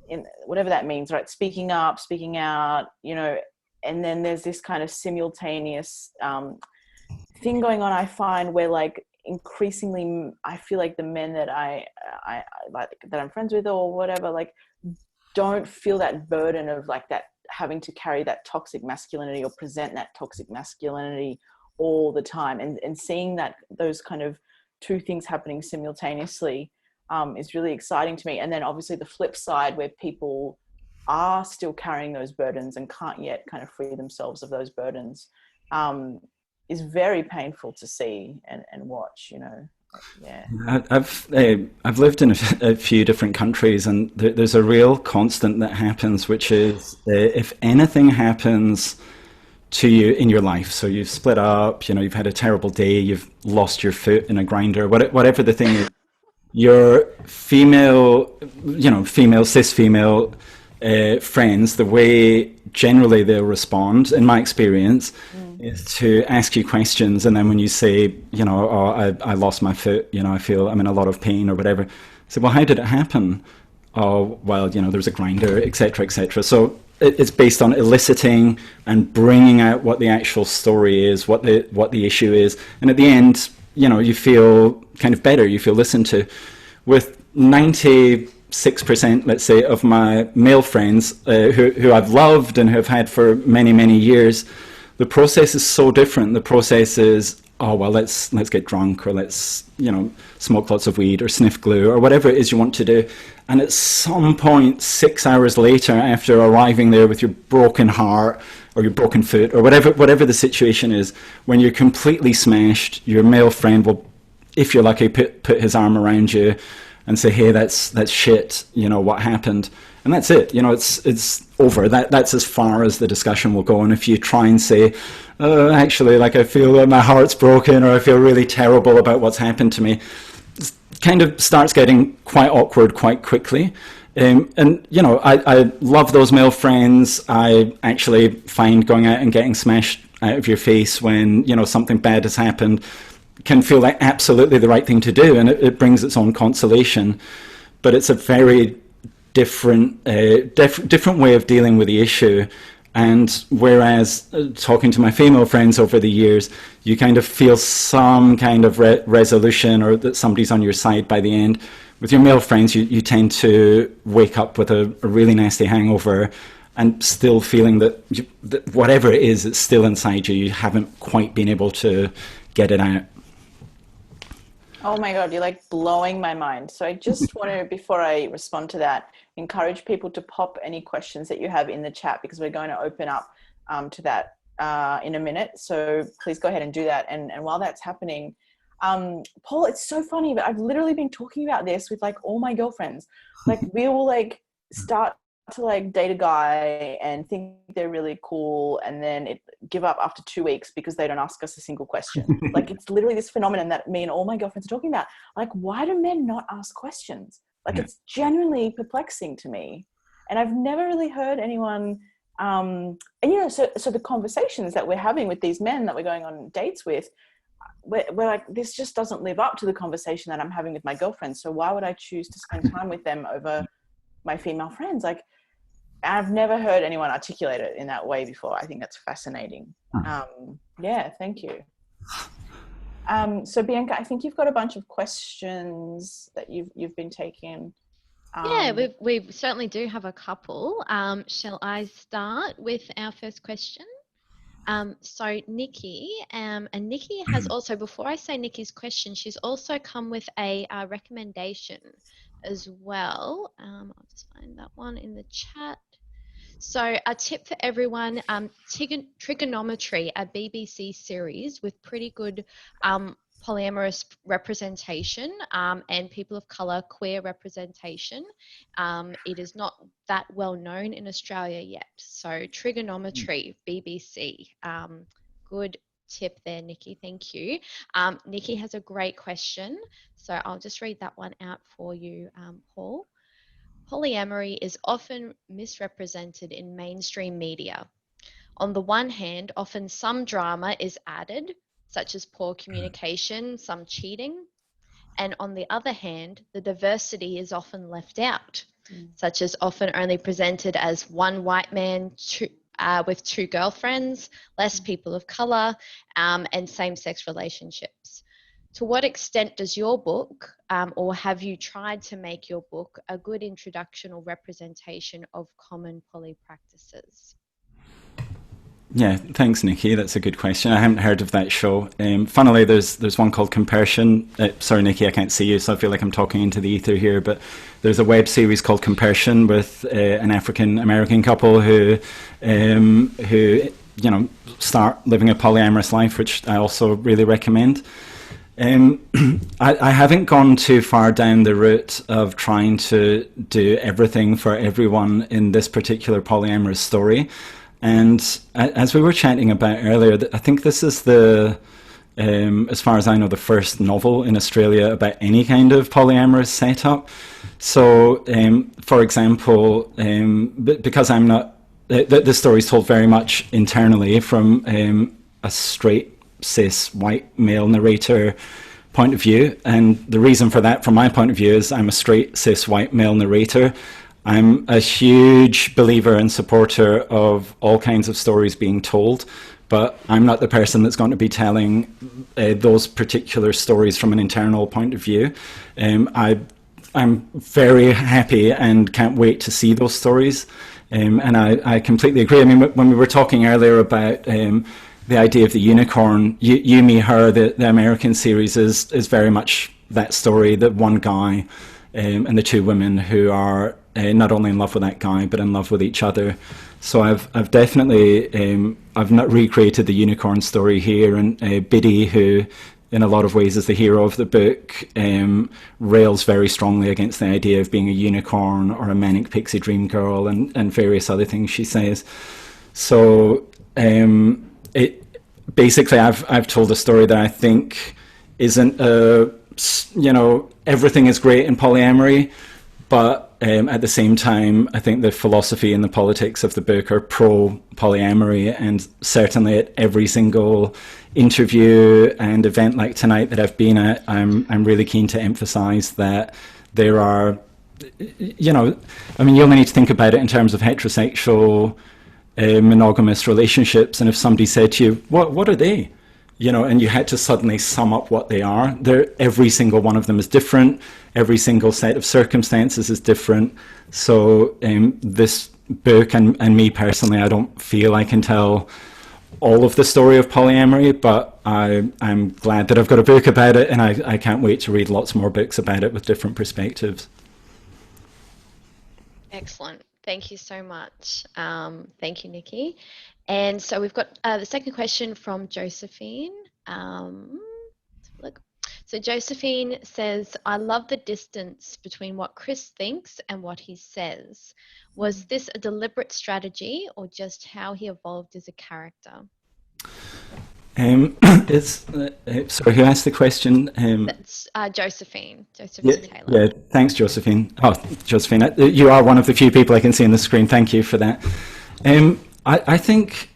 [SPEAKER 2] in whatever that means, right? Speaking up, speaking out, and then there's this kind of simultaneous thing going on, I find, where like increasingly I feel like the men that I like, that I'm friends with or whatever, like don't feel that burden of like that having to carry that toxic masculinity or present that toxic masculinity all the time, and seeing that those kind of two things happening simultaneously is really exciting to me. And then obviously the flip side, where people are still carrying those burdens and can't yet kind of free themselves of those burdens, is very painful to see and watch, Yeah.
[SPEAKER 3] I've lived in a few different countries, and there's a real constant that happens, which is if anything happens to you in your life, so you've split up, you've had a terrible day, you've lost your foot in a grinder, whatever the thing is, your female cis female friends, the way generally they'll respond, in my experience, is to ask you questions, and then when you say, I lost my foot, I feel I'm in a lot of pain or whatever, say, well, how did it happen? Oh, well, there's a grinder, etc., etc. So it's based on eliciting and bringing out what the actual story is, what the issue is, and at the end, you feel kind of better, you feel listened to. With 96%, let's say, of my male friends who I've loved and who I've had for many, many years, the process is so different. The process is, oh, well, let's get drunk, or let's, smoke lots of weed or sniff glue or whatever it is you want to do. And at some point, 6 hours later, after arriving there with your broken heart or your broken foot or whatever the situation is, when you're completely smashed, your male friend will, if you're lucky, put his arm around you and say, hey, that's shit, what happened? And that's it, it's over. That's as far as the discussion will go. And if you try and say, actually, like, I feel that my heart's broken, or I feel really terrible about what's happened to me, it kind of starts getting quite awkward quite quickly. And I love those male friends. I actually find going out and getting smashed out of your face when, something bad has happened can feel like absolutely the right thing to do, and it brings its own consolation. But it's a very different way of dealing with the issue. And whereas talking to my female friends over the years, you kind of feel some kind of resolution, or that somebody's on your side by the end. With your male friends, you tend to wake up with a really nasty hangover and still feeling that whatever it is, it's still inside you. You haven't quite been able to get it out.
[SPEAKER 2] Oh my God, you're like blowing my mind. So I just want to, before I respond to that, encourage people to pop any questions that you have in the chat, because we're going to open up to that in a minute. So please go ahead and do that. And while that's happening, Paul, it's so funny, but I've literally been talking about this with like all my girlfriends. Like we will like start to like date a guy and think they're really cool, and then give up after 2 weeks because they don't ask us a single question. Like it's literally this phenomenon that me and all my girlfriends are talking about. Like, why do men not ask questions? Like it's genuinely perplexing to me. And I've never really heard anyone, and you know, so the conversations that we're having with these men that we're going on dates with, we're like, this just doesn't live up to the conversation that I'm having with my girlfriends. So why would I choose to spend time with them over my female friends? Like, I've never heard anyone articulate it in that way before. I think that's fascinating. Yeah, thank you. So Bianca, I think you've got a bunch of questions that you've been taking.
[SPEAKER 1] Yeah, we certainly do have a couple. Shall I start with our first question? So Nikki, and Nikki has also, before I say Nikki's question, she's also come with a recommendation as well. I'll just find that one in the chat. So a tip for everyone, Trigonometry, a BBC series with pretty good polyamorous representation and people of colour queer representation. It is not that well known in Australia yet. So Trigonometry, BBC. Good tip there, Nikki. Thank you. Nikki has a great question. So I'll just read that one out for you, Paul. Polyamory is often misrepresented in mainstream media. On the one hand, often some drama is added, such as poor communication, some cheating. And on the other hand, the diversity is often left out, such as often only presented as one white man with two girlfriends, less people of colour, and same-sex relationships. To what extent does your book, or have you tried to make your book, a good introduction or representation of common poly practices?
[SPEAKER 3] Yeah, thanks, Nikki. That's a good question. I haven't heard of that show. Funnily, there's one called Compersion. Sorry, Nikki, I can't see you, so I feel like I'm talking into the ether here. But there's a web series called Compersion with an African American couple who start living a polyamorous life, which I also really recommend. I haven't gone too far down the route of trying to do everything for everyone in this particular polyamorous story. And as we were chatting about earlier, I think this is as far as I know, the first novel in Australia about any kind of polyamorous setup. So, for example, because I'm not, the story is told very much internally from a straight cis white male narrator point of view, and the reason for that from my point of view is I'm a straight cis white male narrator. I'm a huge believer and supporter of all kinds of stories being told, but I'm not the person that's going to be telling those particular stories from an internal point of view. I'm very happy and can't wait to see those stories, and I completely agree. I mean, when we were talking earlier about the idea of the unicorn, you, me, her, the American series is very much that story, that one guy and the two women who are not only in love with that guy, but in love with each other. So I've definitely, I've not recreated the unicorn story here, and Biddy, who in a lot of ways is the hero of the book, rails very strongly against the idea of being a unicorn or a manic pixie dream girl and various other things she says. So basically I've told a story that I think isn't everything is great in polyamory, but at the same time I think the philosophy and the politics of the book are pro polyamory, and certainly at every single interview and event like tonight that I've been at, I'm really keen to emphasize that there are, you only need to think about it in terms of heterosexual monogamous relationships, and if somebody said to you, what are they, and you had to suddenly sum up what they are, every single one of them is different, every single set of circumstances is different. So this book and me personally, I don't feel I can tell all of the story of polyamory, but I'm glad that I've got a book about it, and I can't wait to read lots more books about it with different perspectives.
[SPEAKER 1] Excellent. Thank you so much. Thank you, Nikki. And so we've got the second question from Josephine. Look. So Josephine says, I love the distance between what Chris thinks and what he says. Was this a deliberate strategy or just how he evolved as a character?
[SPEAKER 3] Sorry, who asked the question?
[SPEAKER 1] That's Josephine
[SPEAKER 3] Yeah,
[SPEAKER 1] Taylor.
[SPEAKER 3] yeah, thanks, Josephine. Oh, Josephine, you are one of the few people I can see on the screen. Thank you for that. I think,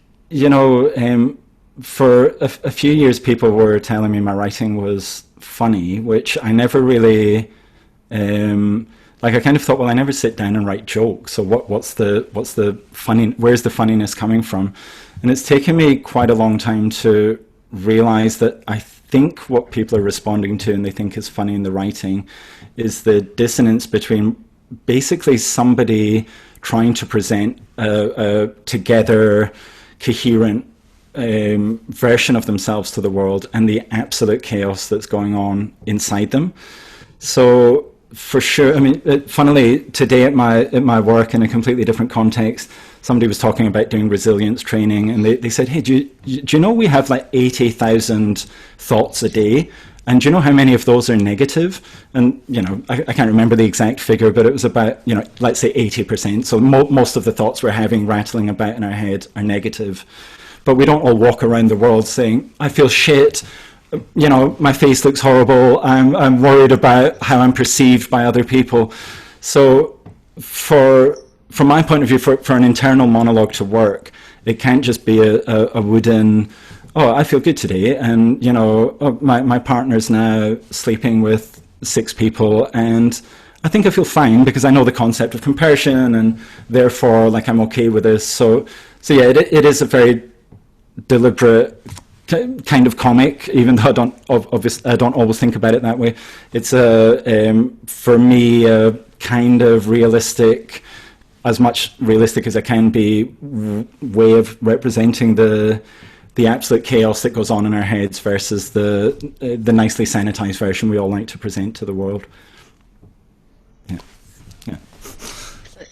[SPEAKER 3] for a few years, people were telling me my writing was funny, which I never really, like. I kind of thought, well, I never sit down and write jokes. So what's the funny? Where's the funniness coming from? And it's taken me quite a long time to realize that I think what people are responding to and they think is funny in the writing is the dissonance between basically somebody trying to present a together, coherent version of themselves to the world and the absolute chaos that's going on inside them. So for sure, I mean, funnily, today at my work in a completely different context, somebody was talking about doing resilience training, and they said, hey, do you know we have like 80,000 thoughts a day? And do you know how many of those are negative? And, I can't remember the exact figure, but it was about, let's say 80%. So most of the thoughts we're having rattling about in our head are negative. But we don't all walk around the world saying, I feel shit, my face looks horrible, I'm worried about how I'm perceived by other people. So from my point of view, for an internal monologue to work, it can't just be a wooden, oh, I feel good today, and oh, my partner's now sleeping with 6 people, and I think I feel fine because I know the concept of comparison, and therefore, like, I'm okay with this. So yeah, it is a very deliberate kind of comic, even though I don't always think about it that way. It's for me a kind of realistic, as much realistic as I can be, way of representing the absolute chaos that goes on in our heads versus the nicely sanitized version we all like to present to the world. Yeah.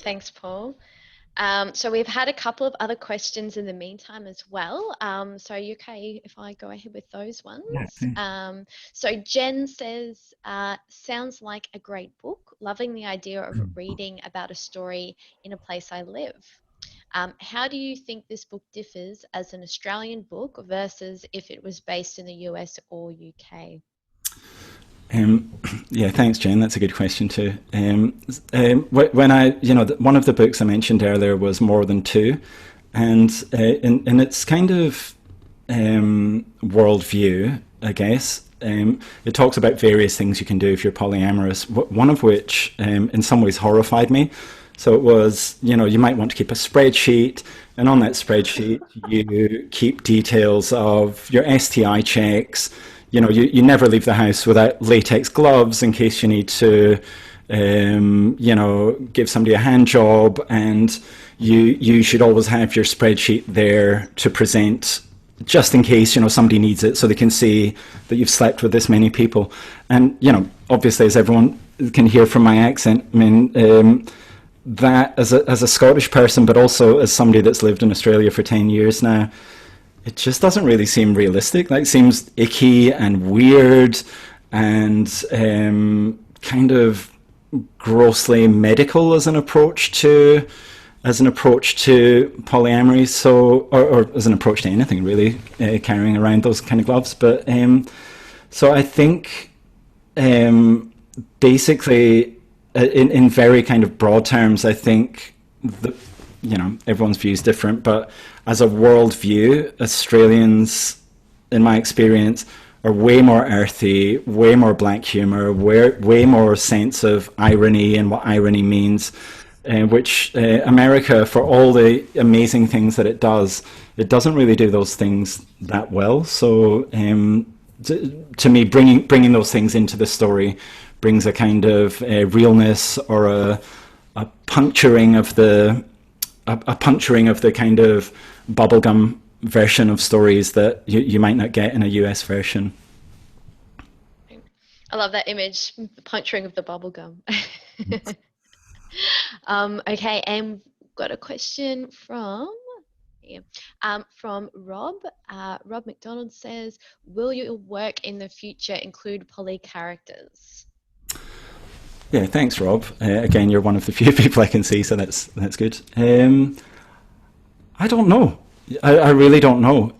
[SPEAKER 1] Thanks, Paul. So we've had a couple of other questions in the meantime as well. So are you okay if I go ahead with those ones?
[SPEAKER 3] Yeah.
[SPEAKER 1] So Jen says, sounds like a great book. Loving the idea of reading about a story in a place I live. How do you think this book differs as an Australian book versus if it was based in the US or UK?
[SPEAKER 3] Yeah, thanks, Jen. That's a good question too. When one of the books I mentioned earlier was More Than Two, and in its kind of worldview, I guess, it talks about various things you can do if you're polyamorous. One of which, in some ways, horrified me. So it was, you might want to keep a spreadsheet, and on that spreadsheet, you keep details of your STI checks. You never leave the house without latex gloves in case you need to, give somebody a hand job, and you should always have your spreadsheet there to present just in case, somebody needs it so they can see that you've slept with this many people. And, obviously, as everyone can hear from my accent, I mean, that as a Scottish person, but also as somebody that's lived in Australia for 10 years now, it just doesn't really seem realistic. Like, it seems icky and weird and kind of grossly medical as an approach to polyamory. So, or as an approach to anything really, carrying around those kind of gloves. But so I think basically, in very kind of broad terms, I think that everyone's view is different, but as a world view, Australians, in my experience, are way more earthy, way more black humor, way more sense of irony and what irony means, which America, for all the amazing things that it doesn't really do those things that well. So to me, bringing those things into the story brings a kind of realness or a puncturing of the kind of bubblegum version of stories that you might not get in a US version.
[SPEAKER 1] I love that image, the puncturing of the bubblegum. Okay, and we've got a question from here. From Rob. Rob McDonald says, will your work in the future include poly characters?
[SPEAKER 3] Yeah, thanks, Rob. Again, you're one of the few people I can see, so that's good. I don't know. I really don't know.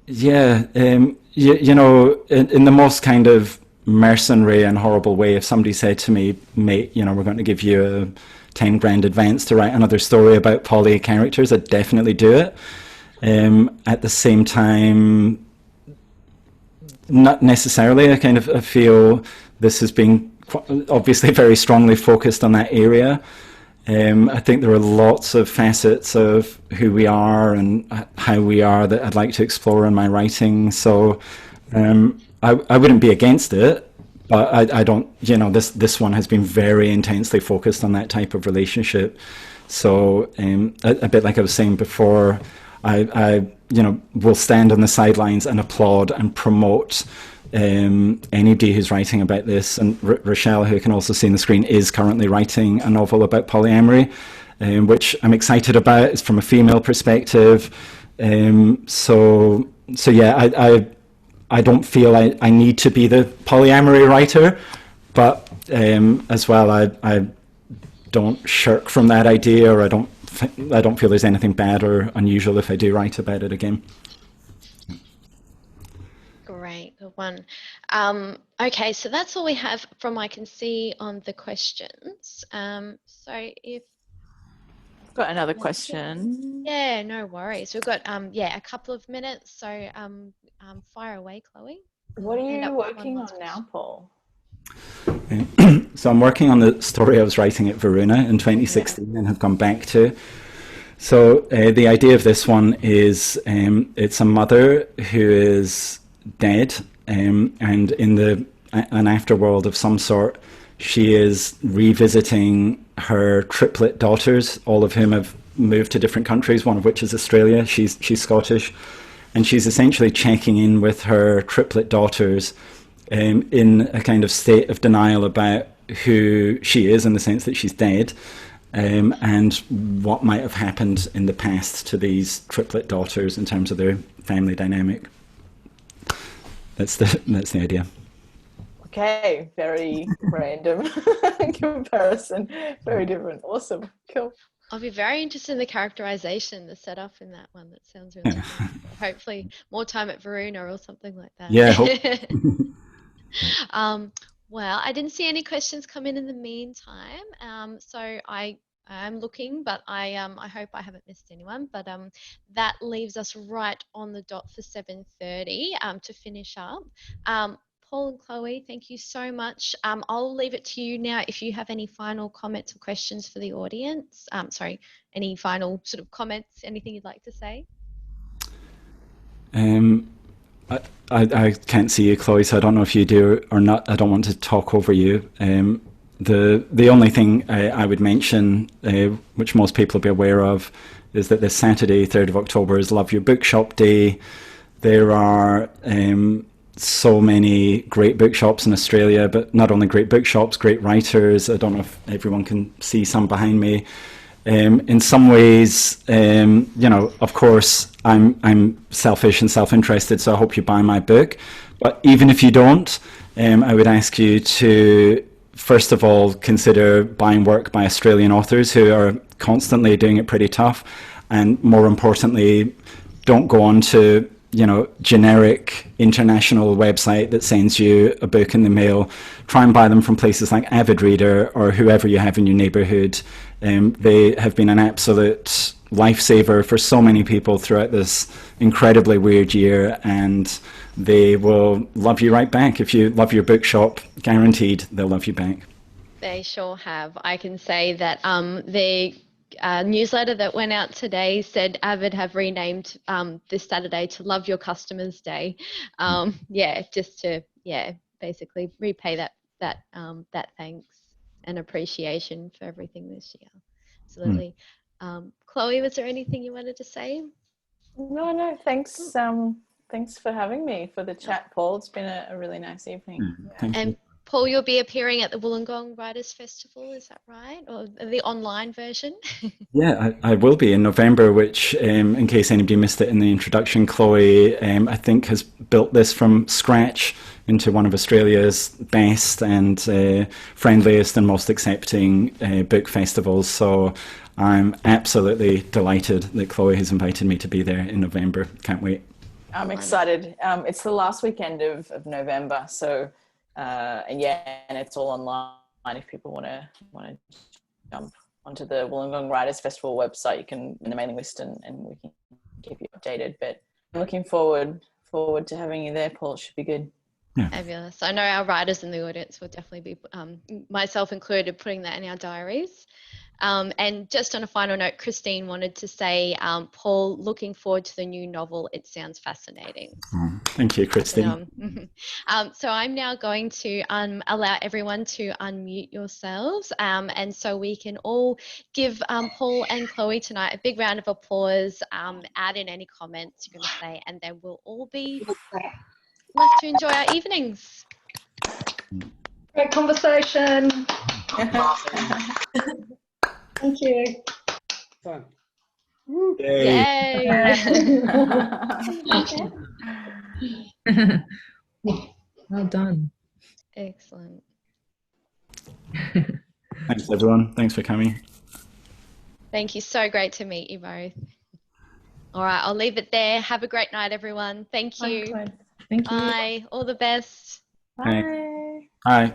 [SPEAKER 3] You know, in the most kind of mercenary and horrible way, if somebody said to me, mate, you know, we're going to give you a 10 grand advance to write another story about poly characters, I'd definitely do it. At the same time, not necessarily. I feel this has been obviously very strongly focused on that area. I think there are lots of facets of who we are and how we are that I'd like to explore in my writing. So I wouldn't be against it, but I don't, you know, this one has been very intensely focused on that type of relationship. So a bit like I was saying before, I you know, will stand on the sidelines and applaud and promote anybody who's writing about this. And Rochelle, who can also see on the screen, is currently writing a novel about polyamory, which I'm excited about. It's from a female perspective. So yeah, I don't feel I need to be the polyamory writer, but as well, I don't shirk from that idea, or I don't feel there's anything bad or unusual if I do write about it again.
[SPEAKER 1] Great, good one. Okay, so that's all we have from I can see on the questions. So if
[SPEAKER 2] I've got another question.
[SPEAKER 1] Yeah, no worries. We've got a couple of minutes, so fire away, Chloe.
[SPEAKER 2] What are you working on now, Paul?
[SPEAKER 3] So I'm working on the story I was writing at Verona in 2016 and have gone back to. So the idea of this one is it's a mother who is dead, and in an afterworld of some sort, she is revisiting her triplet daughters, all of whom have moved to different countries, one of which is Australia. She's Scottish, and she's essentially checking in with her triplet daughters in a kind of state of denial about who she is, in the sense that she's dead, and what might have happened in the past to these triplet daughters in terms of their family dynamic. That's the idea.
[SPEAKER 2] Okay, very random comparison, very different. Awesome, cool.
[SPEAKER 1] I'll be very interested in the characterization, the setup in that one. That sounds really good. Hopefully more time at Verona or something like that.
[SPEAKER 3] Yeah.
[SPEAKER 1] Well, I didn't see any questions come in the meantime. So I'm looking, but I hope I haven't missed anyone. But that leaves us right on the dot for 7:30 to finish up. Paul and Chloe, thank you so much. I'll leave it to you now if you have any final comments or questions for the audience. Sorry, any final sort of comments, anything you'd like to say?
[SPEAKER 3] I can't see you, Chloe, so I don't know if you do or not. I don't want to talk over you. The only thing I would mention, which most people will be aware of, is that this Saturday, 3rd of October, is Love Your Bookshop Day. There are so many great bookshops in Australia, but not only great bookshops, great writers. I don't know if everyone can see some behind me. In some ways, you know, of course, I'm selfish and self-interested, so I hope you buy my book. But even if you don't, I would ask you to, first of all, consider buying work by Australian authors who are constantly doing it pretty tough. And more importantly, don't go on to, you know, generic international website that sends you a book in the mail. Try and buy them from places like Avid Reader or whoever you have in your neighborhood. They have been an absolute lifesaver for so many people throughout this incredibly weird year, and they will love you right back. If you love your bookshop, guaranteed they'll love you back.
[SPEAKER 1] They sure have. I can say that the newsletter that went out today said Avid have renamed this Saturday to Love Your Customers Day. Just to basically repay that thanks and appreciation for everything this year. Absolutely. Chloe, was there anything you wanted to say?
[SPEAKER 2] No, thanks. Thanks for having me for the chat, Paul. It's been a really nice evening.
[SPEAKER 3] Thank you.
[SPEAKER 1] Paul, you'll be appearing at the Wollongong Writers Festival, is that right? Or the online version?
[SPEAKER 3] Yeah, I will be in November, which, in case anybody missed it in the introduction, Chloe, I think has built this from scratch into one of Australia's best and friendliest and most accepting book festivals. So I'm absolutely delighted that Chloe has invited me to be there in November. Can't wait.
[SPEAKER 2] I'm excited. It's the last weekend of November, so and it's all online. If people want to jump onto the Wollongong Writers Festival website, you can in the mailing list, and we can keep you updated. But I'm looking forward to having you there, Paul. It should be good.
[SPEAKER 3] Yeah.
[SPEAKER 1] Fabulous. I know our writers in the audience will definitely be, myself included, putting that in our diaries. And just on a final note, Christine wanted to say, Paul, looking forward to the new novel. It sounds fascinating.
[SPEAKER 3] Thank you, Christine.
[SPEAKER 1] So I'm now going to allow everyone to unmute yourselves, and so we can all give Paul and Chloe tonight a big round of applause, add in any comments you're going to say, and then we'll all be left to enjoy our evenings.
[SPEAKER 4] Great conversation. Thank you.
[SPEAKER 5] Fun.
[SPEAKER 1] Yay!
[SPEAKER 6] Well done.
[SPEAKER 1] Excellent.
[SPEAKER 3] Thanks, everyone. Thanks for coming.
[SPEAKER 1] Thank you. So great to meet you both. All right, I'll leave it there. Have a great night, everyone. Thank you.
[SPEAKER 2] Thank you.
[SPEAKER 1] Bye. All the best.
[SPEAKER 2] Bye.
[SPEAKER 3] Bye.